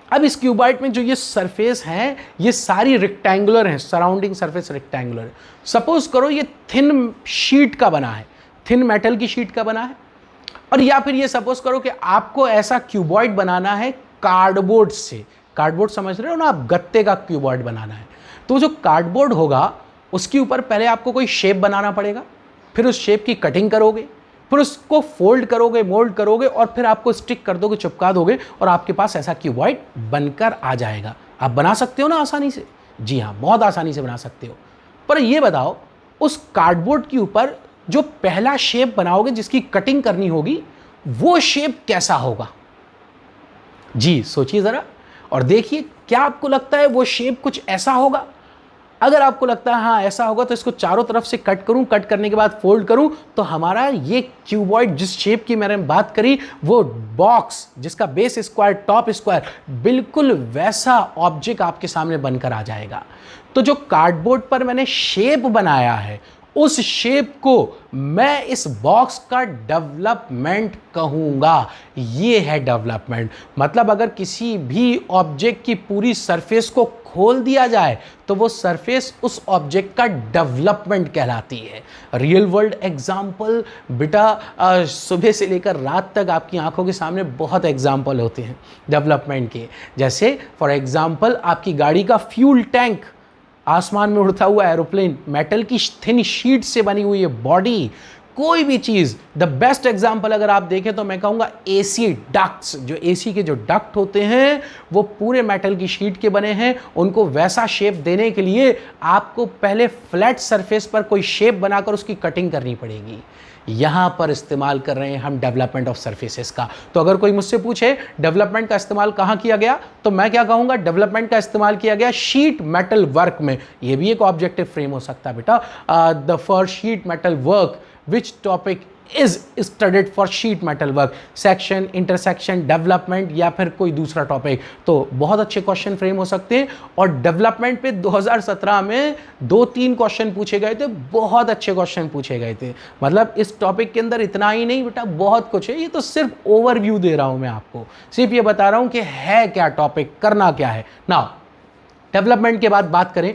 अब इस क्यूबॉइड में जो ये सरफेस हैं, ये सारी रेक्टेंगुलर हैं, सराउंडिंग सरफेस रेक्टेंगुलर है। सपोज करो ये थिन शीट का बना है, थिन मेटल की शीट का बना है। और या फिर ये सपोज करो कि आपको ऐसा क्यूबॉइड बनाना है कार्डबोर्ड से। कार्डबोर्ड समझ रहे हो ना आप? गत्ते का क्यूबॉइड बनाना है। तो जो कार्डबोर्ड होगा उसके ऊपर पहले आपको कोई शेप बनाना पड़ेगा, फिर उस शेप की कटिंग करोगे, फिर उसको फोल्ड करोगे, मोल्ड करोगे और फिर आपको स्टिक कर दोगे, चिपका दोगे और आपके पास ऐसा क्यूबॉइड बनकर आ जाएगा। आप बना सकते हो ना आसानी से? जी हाँ, बहुत आसानी से बना सकते हो। पर ये बताओ, उस कार्डबोर्ड के ऊपर जो पहला शेप बनाओगे, जिसकी कटिंग करनी होगी, वो शेप कैसा होगा? जी सोचिए जरा और देखिए, क्या आपको लगता है वो शेप कुछ ऐसा होगा? अगर आपको लगता है हाँ ऐसा होगा, तो इसको चारों तरफ से कट करूं, कट करने के बाद फोल्ड करूं, तो हमारा ये क्यूबॉइड जिस शेप की मैंने बात करी, वो बॉक्स जिसका बेस स्क्वायर, टॉप स्क्वायर, बिल्कुल वैसा ऑब्जेक्ट आपके सामने बनकर आ जाएगा। तो जो कार्डबोर्ड पर मैंने शेप बनाया है, उस शेप को मैं इस बॉक्स का डेवलपमेंट कहूंगा। ये है डेवलपमेंट। मतलब अगर किसी भी ऑब्जेक्ट की पूरी सरफेस को खोल दिया जाए, तो वो सरफेस उस ऑब्जेक्ट का डेवलपमेंट कहलाती है। रियल वर्ल्ड एग्जाम्पल बेटा, सुबह से लेकर रात तक आपकी आंखों के सामने बहुत एग्जाम्पल होते हैं डेवलपमेंट के। जैसे फॉर एग्जाम्पल, आपकी गाड़ी का फ्यूल टैंक, आसमान में उड़ता हुआ एरोप्लेन, मेटल की थिन शीट से बनी हुई है बॉडी, कोई भी चीज। द बेस्ट एग्जांपल अगर आप देखें तो मैं कहूंगा एसी डक्ट्स, जो एसी के जो डक्ट होते हैं वो पूरे मेटल की शीट के बने हैं। उनको वैसा शेप देने के लिए आपको पहले फ्लैट सरफेस पर कोई शेप बनाकर उसकी कटिंग करनी पड़ेगी। यहां पर इस्तेमाल कर रहे हैं हम डेवलपमेंट ऑफ सरफेसेस का। तो अगर कोई मुझसे पूछे डेवलपमेंट का इस्तेमाल कहां किया गया, तो मैं क्या कहूंगा, डेवलपमेंट का इस्तेमाल किया गया शीट मेटल वर्क में। यह भी एक ऑब्जेक्टिव फ्रेम हो सकता है बेटा। The for sheet metal work which topic is studied for sheet metal work, section, intersection, development या फिर कोई दूसरा टॉपिक। तो बहुत अच्छे क्वेश्चन फ्रेम हो सकते हैं। और डेवलपमेंट पे 2017 में 2-3 क्वेश्चन पूछे गए थे, बहुत अच्छे क्वेश्चन पूछे गए थे। मतलब इस टॉपिक के अंदर इतना ही नहीं बेटा, बहुत कुछ है। ये तो सिर्फ ओवरव्यू दे रहा हूं मैं आपको, सिर्फ ये बता रहा हूं कि है क्या टॉपिक, करना क्या है। नाउ डेवलपमेंट के बाद बात करें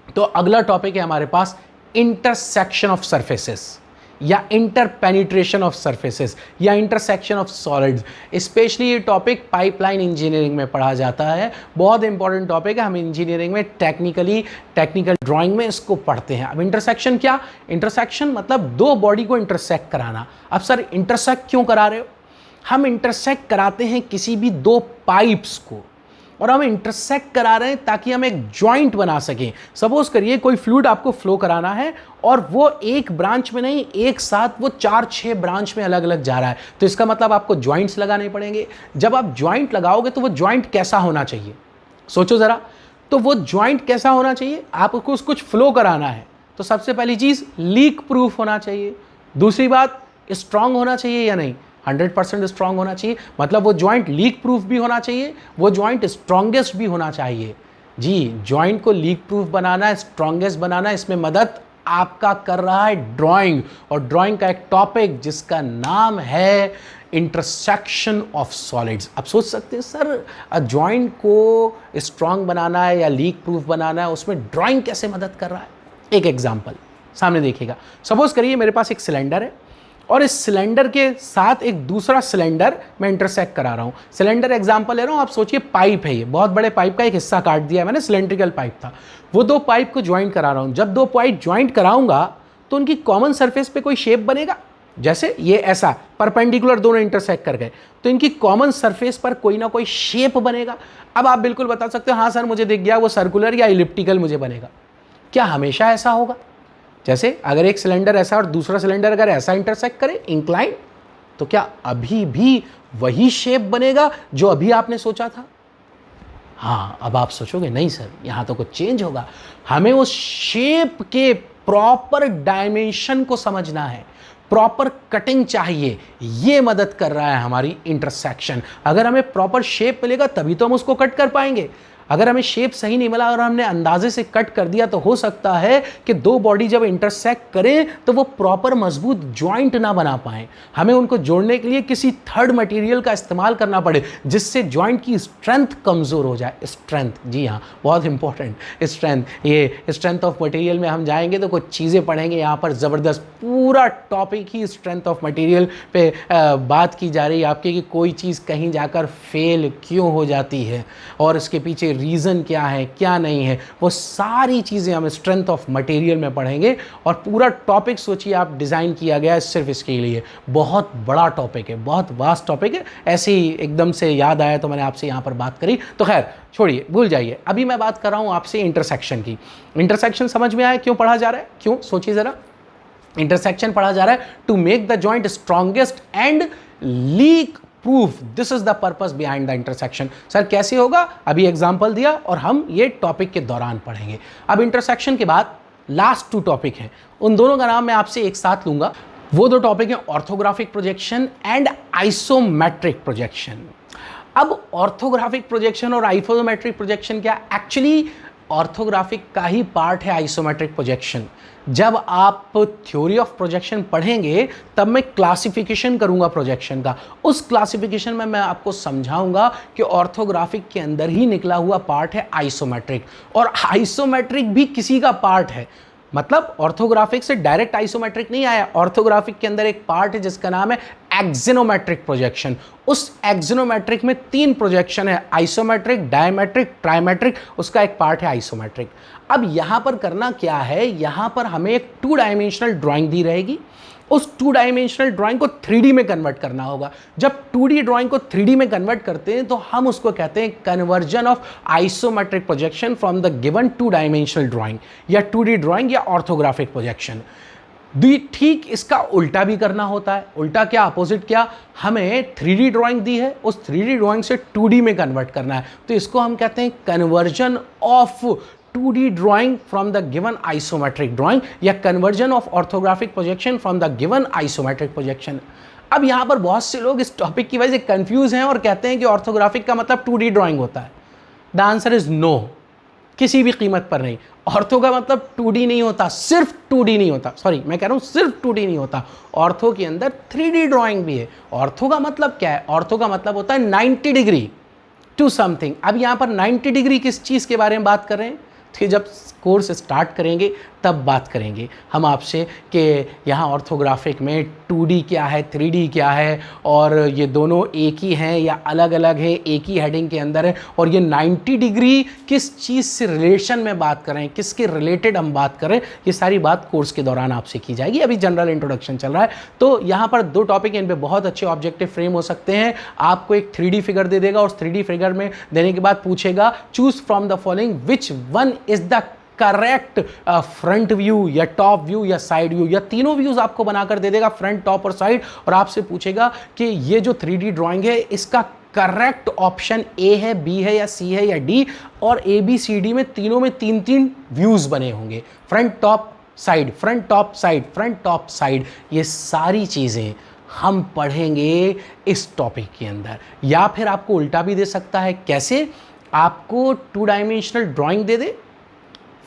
तो अगला टॉपिक है हमारे पास इंटरसेक्शन ऑफ सर्फेसेस या इंटरपेनिट्रेशन ऑफ सर्फेसेस या इंटरसेक्शन ऑफ सॉलिड्स। स्पेशली ये टॉपिक पाइपलाइन इंजीनियरिंग में पढ़ा जाता है। बहुत इंपॉर्टेंट टॉपिक है। हम इंजीनियरिंग में टेक्निकल ड्राइंग में इसको पढ़ते हैं। अब इंटरसेक्शन क्या? इंटरसेक्शन मतलब दो बॉडी को इंटरसेक्ट कराना। अब सर इंटरसेक्ट क्यों करा रहे हो? हम इंटरसेक्ट कराते हैं किसी भी दो पाइप्स को, और हम इंटरसेक्ट करा रहे हैं ताकि हम एक जॉइंट बना सकें। सपोज करिए कोई फ्लूइड आपको फ्लो कराना है और वो एक ब्रांच में नहीं, एक साथ वो 4-6 ब्रांच में अलग अलग जा रहा है, तो इसका मतलब आपको जॉइंट्स लगाने पड़ेंगे। जब आप जॉइंट लगाओगे तो वो जॉइंट कैसा होना चाहिए, सोचो ज़रा। तो वो जॉइंट कैसा होना चाहिए? आपको कुछ फ्लो कराना है तो सबसे पहली चीज़ लीक प्रूफ होना चाहिए। दूसरी बात, स्ट्रांग होना चाहिए या नहीं? 100% स्ट्रांग होना चाहिए। मतलब वो जॉइंट लीक प्रूफ भी होना चाहिए, वो जॉइंट स्ट्रांगेस्ट भी होना चाहिए। जी, जॉइंट को लीक प्रूफ बनाना, स्ट्रांगेस्ट बनाना, इसमें मदद आपका कर रहा है ड्राइंग। और ड्राइंग का एक टॉपिक जिसका नाम है इंटरसेक्शन ऑफ सॉलिड्स। अब सोच सकते हैं सर, जॉइंट को स्ट्रांग बनाना है या लीक प्रूफ बनाना है, उसमें ड्राइंग कैसे मदद कर रहा है? एक एग्जाम्पल सामने देखिएगा। सपोज करिए मेरे पास एक सिलेंडर है और इस सिलेंडर के साथ एक दूसरा सिलेंडर मैं इंटरसेक्ट करा रहा हूँ। सिलेंडर एग्जांपल ले रहा हूँ, आप सोचिए पाइप है, ये बहुत बड़े पाइप का एक हिस्सा काट दिया है मैंने, सिलेंड्रिकल पाइप था। वो दो पाइप को ज्वाइंट करा रहा हूँ। जब दो पाइप ज्वाइंट कराऊंगा तो उनकी कॉमन सरफेस पे कोई शेप बनेगा। जैसे ये ऐसा परपेंडिकुलर दोनों इंटरसेक्ट कर गए तो इनकी कॉमन सरफेस पर कोई ना कोई शेप बनेगा। अब आप बिल्कुल बता सकते हो हाँ सर मुझे दिख गया, वो सर्कुलर या इलिप्टिकल मुझे बनेगा। क्या हमेशा ऐसा होगा? जैसे अगर एक सिलेंडर ऐसा और दूसरा सिलेंडर अगर ऐसा इंटरसेक्ट करे इंक्लाइन, तो क्या अभी भी वही शेप बनेगा जो अभी आपने सोचा था? हाँ, अब आप सोचोगे नहीं सर यहां तो कुछ चेंज होगा। हमें उस शेप के प्रॉपर डायमेंशन को समझना है, प्रॉपर कटिंग चाहिए। ये मदद कर रहा है हमारी इंटरसेक्शन। अगर हमें प्रॉपर शेप मिलेगा तभी तो हम उसको कट कर पाएंगे। अगर हमें शेप सही नहीं मिला और हमने अंदाजे से कट कर दिया तो हो सकता है कि दो बॉडी जब इंटरसेक्ट करें तो वो प्रॉपर मजबूत जॉइंट ना बना पाए। हमें उनको जोड़ने के लिए किसी थर्ड मटेरियल का इस्तेमाल करना पड़े जिससे जॉइंट की स्ट्रेंथ कमज़ोर हो जाए। स्ट्रेंथ, जी हाँ, बहुत इंपॉर्टेंट स्ट्रेंथ। ये स्ट्रेंथ ऑफ मटेरियल में हम जाएंगे तो कुछ चीज़ें पढ़ेंगे यहाँ पर ज़बरदस्त। पूरा topic he strength of material पे बात की जा रही है आपके कि कोई चीज़ कहीं जाकर फेल क्यों हो जाती है और इसके पीछे रीज़न क्या है क्या नहीं है, वो सारी चीज़ें हम स्ट्रेंथ ऑफ मटेरियल में पढ़ेंगे। और पूरा टॉपिक सोचिए आप डिज़ाइन किया गया है सिर्फ इसके लिए। बहुत बड़ा टॉपिक है, बहुत वास्ट टॉपिक है, ऐसे ही एकदम से याद आया तो मैंने आपसे यहाँ पर बात करी। तो खैर छोड़िए, भूल जाइए। अभी मैं बात कर रहा हूँ आपसे इंटरसेक्शन की। इंटरसेक्शन समझ में आया क्यों पढ़ा जा रहा है? क्यों, सोचिए ज़रा। इंटरसेक्शन पढ़ा जा रहा है to make the joint strongest and leak proof. This is the purpose behind the intersection. Sir कैसे होगा? अभी एग्जांपल दिया और हम ये टॉपिक के दौरान पढ़ेंगे। अब इंटरसेक्शन के बाद लास्ट 2 टॉपिक हैं, उन दोनों का नाम मैं आपसे एक साथ लूंगा। वो 2 टॉपिक हैं orthographic projection and isometric projection. अब ऑर्थोग्राफिक प्रोजेक्शन और आइसोमेट्रिक प्रोजेक्शन क्या? एक्चुअली ऑर्थोग्राफिक का ही पार्ट है आइसोमेट्रिक प्रोजेक्शन। जब आप थ्योरी ऑफ प्रोजेक्शन पढ़ेंगे तब मैं क्लासिफिकेशन करूंगा प्रोजेक्शन का। उस क्लासिफिकेशन में मैं आपको समझाऊंगा कि ऑर्थोग्राफिक के अंदर ही निकला हुआ पार्ट है आइसोमेट्रिक, और आइसोमेट्रिक भी किसी का पार्ट है। मतलब ऑर्थोग्राफिक से डायरेक्ट आइसोमेट्रिक नहीं आया, ऑर्थोग्राफिक के अंदर एक पार्ट है जिसका नाम है एक्सिनोमेट्रिक प्रोजेक्शन। उस एक्सिनोमेट्रिक में 3 प्रोजेक्शन है, आइसोमेट्रिक, डायमेट्रिक, ट्राइमेट्रिक, उसका एक पार्ट है आइसोमेट्रिक। अब यहां पर करना क्या है, यहां पर हमें एक 2 डायमेंशनल ड्राइंग दी रहेगी, उस 2 डायमेंशनल ड्राइंग को 3D में कन्वर्ट करना होगा। जब 2D ड्राइंग को 3D में कन्वर्ट करते हैं तो हम उसको कहते हैं conversion of isometric projection from the given 2 dimensional drawing, या 2D ड्राइंग या ऑर्थोग्राफिक प्रोजेक्शन। ठीक इसका उल्टा भी करना होता है। उल्टा क्या, अपोजिट क्या? हमें 3D ड्राइंग दी है, उस 3D ड्राइंग से 2D में कन्वर्ट करना है, तो इसको हम कहते हैं conversion of 2D drawing from the given isometric drawing, या conversion of orthographic projection from the given isometric projection. अब यहां पर बहुत से लोग इस टॉपिक की वजह से कंफ्यूज हैं और कहते हैं कि ऑर्थोग्राफिक का मतलब 2D ड्राइंग होता है। द आंसर इज नो, किसी भी कीमत पर नहीं। ऑर्थो का मतलब 2D नहीं होता, सिर्फ 2D नहीं होता, सॉरी मैं कह रहा हूं सिर्फ 2D नहीं होता, ऑर्थो के अंदर 3D ड्राइंग भी है। ऑर्थो का मतलब क्या है? ऑर्थो का मतलब होता है 90 डिग्री टू समथिंग। अब यहां पर 90 डिग्री किस चीज के बारे में बात कर रहे हैं? तो जब कोर्स स्टार्ट करेंगे तब बात करेंगे हम आपसे कि यहाँ ऑर्थोग्राफिक में 2D क्या है, 3D क्या है, और ये दोनों एक ही हैं या अलग अलग है, एक ही हेडिंग के अंदर है, और ये 90 डिग्री किस चीज़ से रिलेशन में बात कर रहे हैं, किसके रिलेटेड हम बात कर रहे हैं, ये सारी बात कोर्स के दौरान आपसे की जाएगी। अभी जनरल इंट्रोडक्शन चल रहा है। तो यहाँ पर 2 टॉपिक, इन पे बहुत अच्छे ऑब्जेक्टिव फ्रेम हो सकते हैं। आपको एक 3D फिगर दे देगा, और 3D फिगर में देने के बाद पूछेगा choose from the following which one is the correct front view या टॉप व्यू या साइड व्यू, या तीनों व्यूज आपको बनाकर दे देगा, फ्रंट, टॉप और साइड, और आपसे पूछेगा कि ये जो 3D ड्राइंग है इसका करेक्ट ऑप्शन ए है, बी है या सी है या डी, और ए बी सी डी में तीनों में 3-3 व्यूज बने होंगे, front top side, front top side, front top side. ये सारी चीजें हम पढ़ेंगे इस टॉपिक के अंदर। या फिर आपको उल्टा भी दे सकता है। कैसे? आपको 2 डायमेंशनल ड्राइंग दे दे,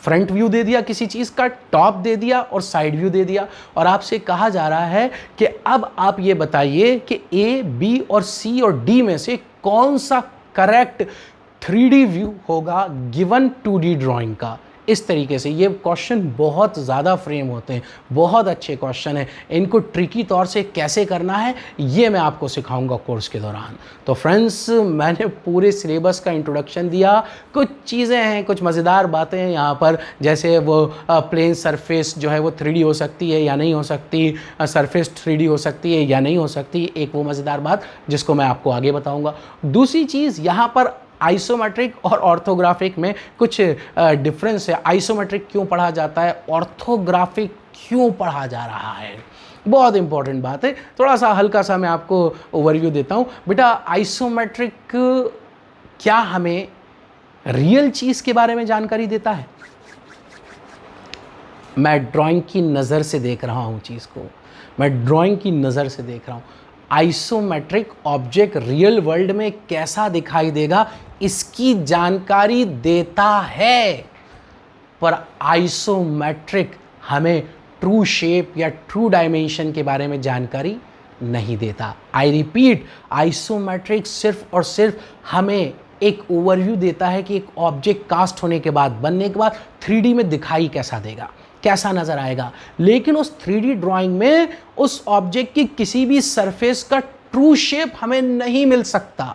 फ्रंट व्यू दे दिया किसी चीज़ का, टॉप दे दिया और साइड व्यू दे दिया, और आपसे कहा जा रहा है कि अब आप ये बताइए कि ए, बी और सी और डी में से कौन सा करेक्ट 3D व्यू होगा गिवन 2D ड्राइंग का। इस तरीके से ये क्वेश्चन बहुत ज़्यादा फ्रेम होते हैं, बहुत अच्छे क्वेश्चन हैं। इनको ट्रिकी तौर से कैसे करना है ये मैं आपको सिखाऊंगा कोर्स के दौरान। तो फ्रेंड्स, मैंने पूरे सिलेबस का इंट्रोडक्शन दिया। कुछ चीज़ें हैं, कुछ मज़ेदार बातें हैं यहाँ पर, जैसे वो प्लेन सरफेस जो है वो 3D हो सकती है या नहीं हो सकती, सरफेस 3D हो सकती है या नहीं हो सकती, एक वो मज़ेदार बात जिसको मैं आपको आगे बताऊँगा। दूसरी चीज़, यहाँ पर आइसोमेट्रिक और ऑर्थोग्राफिक में कुछ डिफरेंस है। आइसोमेट्रिक क्यों पढ़ा जाता है, ऑर्थोग्राफिक क्यों पढ़ा जा रहा है, बहुत इंपॉर्टेंट बात है। थोड़ा सा हल्का सा मैं आपको ओवरव्यू देता हूँ। बेटा, आइसोमेट्रिक क्या हमें रियल चीज़ के बारे में जानकारी देता है? मैं ड्राइंग की नज़र से देख रहा हूँ चीज़ को, मैं ड्राइंग की नज़र से देख रहा हूँ। आइसोमेट्रिक ऑब्जेक्ट रियल वर्ल्ड में कैसा दिखाई देगा इसकी जानकारी देता है, पर आइसोमेट्रिक हमें ट्रू शेप या ट्रू डायमेंशन के बारे में जानकारी नहीं देता। आई रिपीट, आइसोमेट्रिक सिर्फ और सिर्फ हमें एक ओवरव्यू देता है कि एक ऑब्जेक्ट कास्ट होने के बाद, बनने के बाद 3D में दिखाई कैसा देगा, कैसा नजर आएगा। लेकिन उस 3D ड्राइंग में उस ऑब्जेक्ट की किसी भी सरफेस का ट्रू शेप हमें नहीं मिल सकता।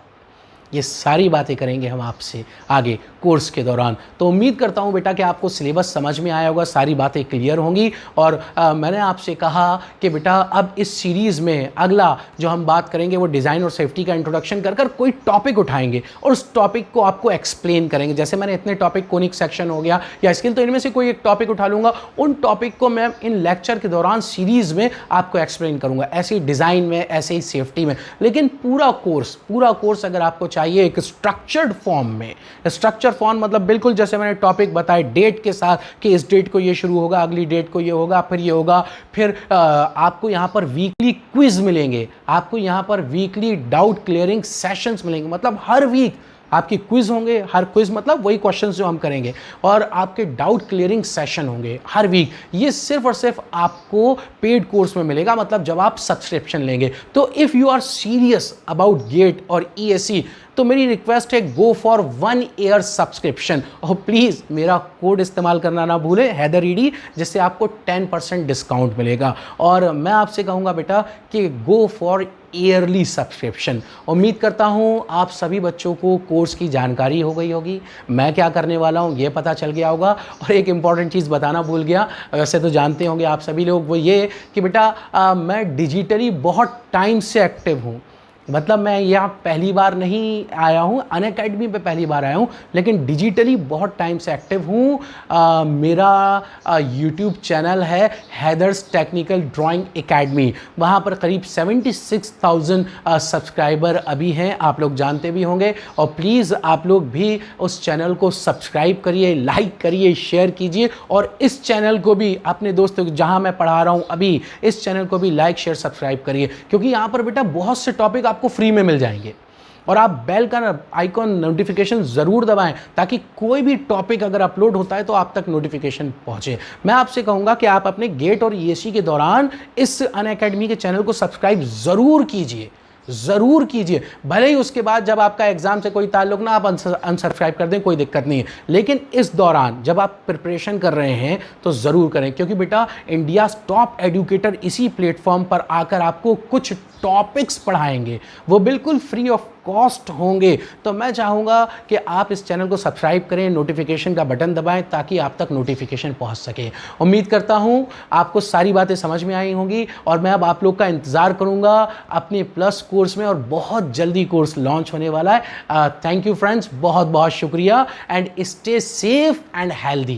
ये सारी बातें करेंगे हम आपसे आगे कोर्स के दौरान। तो उम्मीद करता हूँ बेटा कि आपको सिलेबस समझ में आया होगा, सारी बातें क्लियर होंगी। और मैंने आपसे कहा कि बेटा अब इस सीरीज़ में अगला जो हम बात करेंगे वो डिज़ाइन और सेफ्टी का इंट्रोडक्शन कर कर कोई टॉपिक उठाएंगे और उस टॉपिक को आपको एक्सप्लेन करेंगे। जैसे मैंने इतने टॉपिक, कोनिक सेक्शन हो गया या स्किल, तो इनमें से कोई एक टॉपिक उठा लूँगा, उन टॉपिक को मैं इन लेक्चर के दौरान सीरीज़ में आपको एक्सप्लेन करूँगा, ऐसे ही डिज़ाइन में, ऐसे ही सेफ्टी में। लेकिन पूरा कोर्स अगर आपको चाहिए एक स्ट्रक्चर्ड फॉर्म में, स्ट्रक्चर फॉर्म मतलब बिल्कुल जैसे मैंने टॉपिक बताए डेट के साथ कि इस डेट को ये शुरू होगा, अगली डेट को ये होगा, फिर ये होगा, फिर आपको यहाँ पर वीकली क्विज मिलेंगे, आपको यहाँ पर वीकली डाउट क्लियरिंग सेशंस मिलेंगे, मतलब हर वीक आपकी क्विज होंगे, हर क्विज मतलब वही क्वेश्चंस जो हम करेंगे, और आपके डाउट क्लियरिंग सेशन होंगे हर वीक। ये सिर्फ और सिर्फ आपको पेड कोर्स में मिलेगा, मतलब जब आप सब्सक्रिप्शन लेंगे। तो if you are serious about GATE और ईएससी तो मेरी रिक्वेस्ट है, गो फॉर 1 ईयर सब्सक्रिप्शन, और प्लीज़ मेरा कोड इस्तेमाल करना ना भूलें, हैदर ईडी, जिससे आपको 10% डिस्काउंट मिलेगा। और मैं आपसे कहूँगा बेटा कि गो फॉर ईयरली सब्सक्रिप्शन। उम्मीद करता हूँ आप सभी बच्चों को कोर्स की जानकारी हो गई होगी, मैं क्या करने वाला हूँ ये पता चल गया होगा। और एक इम्पॉर्टेंट चीज़ बताना भूल गया, वैसे तो जानते होंगे आप सभी लोग, वो ये कि बेटा मैं डिजिटली बहुत टाइम से एक्टिव हूँ। मतलब मैं यहाँ पहली बार नहीं आया हूँ, अनअकैडमी पे पहली बार आया हूँ, लेकिन डिजिटली बहुत टाइम से एक्टिव हूँ। मेरा यूट्यूब चैनल है हैदर्स टेक्निकल ड्राइंग एकेडमी, वहाँ पर करीब 76,000 सब्सक्राइबर अभी हैं, आप लोग जानते भी होंगे। और प्लीज़ आप लोग भी उस चैनल को सब्सक्राइब करिए, लाइक करिए, शेयर कीजिए, और इस चैनल को भी अपने दोस्तों जहाँ मैं पढ़ा रहा हूँ अभी, इस चैनल को भी लाइक शेयर सब्सक्राइब करिए, क्योंकि यहाँ पर बेटा बहुत से टॉपिक आपको फ्री में मिल जाएंगे। और आप बेल का आइकॉन नोटिफिकेशन ज़रूर दबाएं, ताकि कोई भी टॉपिक अगर अपलोड होता है तो आप तक नोटिफिकेशन पहुंचे। मैं आपसे कहूँगा कि आप अपने गेट और ईएससी के दौरान इस अनअकैडमी के चैनल को सब्सक्राइब ज़रूर कीजिए, ज़रूर कीजिए। भले ही उसके बाद जब आपका एग्जाम से कोई ताल्लुक ना, आप अनसब्सक्राइब कर दें, कोई दिक्कत नहीं है, लेकिन इस दौरान जब आप प्रिपरेशन कर रहे हैं तो ज़रूर करें, क्योंकि बेटा इंडिया टॉप एजुकेटर इसी प्लेटफॉर्म पर आकर आपको कुछ टॉपिक्स पढ़ाएंगे, वो बिल्कुल फ्री ऑफ कॉस्ट होंगे। तो मैं चाहूँगा कि आप इस चैनल को सब्सक्राइब करें, नोटिफिकेशन का बटन दबाएं, ताकि आप तक नोटिफिकेशन पहुंच सके। उम्मीद करता हूं आपको सारी बातें समझ में आई होंगी, और मैं अब आप लोग का इंतज़ार करूंगा अपने प्लस कोर्स में, और बहुत जल्दी कोर्स लॉन्च होने वाला है। थैंक यू फ्रेंड्स, बहुत बहुत शुक्रिया, and stay safe and healthy.